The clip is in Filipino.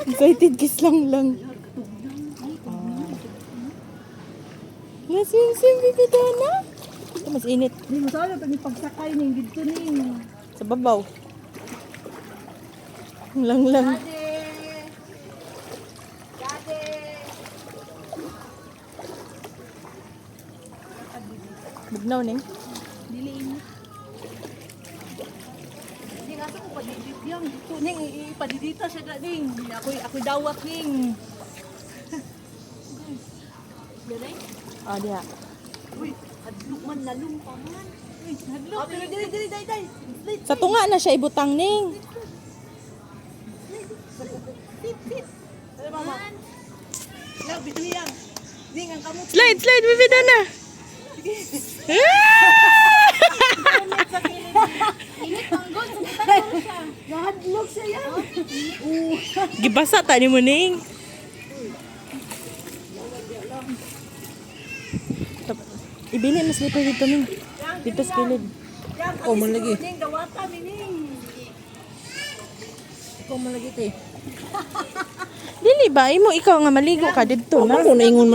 Excited kiss lang. Sing, bibidana. Ito mas init. Di mo sana tani pagsakay ning dito ning. Sa babaw. Lang. Bugnaw ning. Dili ini. Di nga ko padidit yang dito ning ipadidita siya da ning. Ako dawat ning. Dili? Ah, diha. Uy, hadlok man lalong pa man. Uy, hadlok. Pero dili dai. Sa tunga na siya ibutang ning. Ano mama? Lang bituyang. Ning ang kamot. Slide, bibidana. Nahadlok siya yan. Gibasa ta ni mo ning. Ibili mas slipper dito ning. Dito sa kilid. Oh, malagi. Ning dawata ning. Ikaw malagi te. Dili ba imo ikaw nga maligo ka didto na. Ako na ingon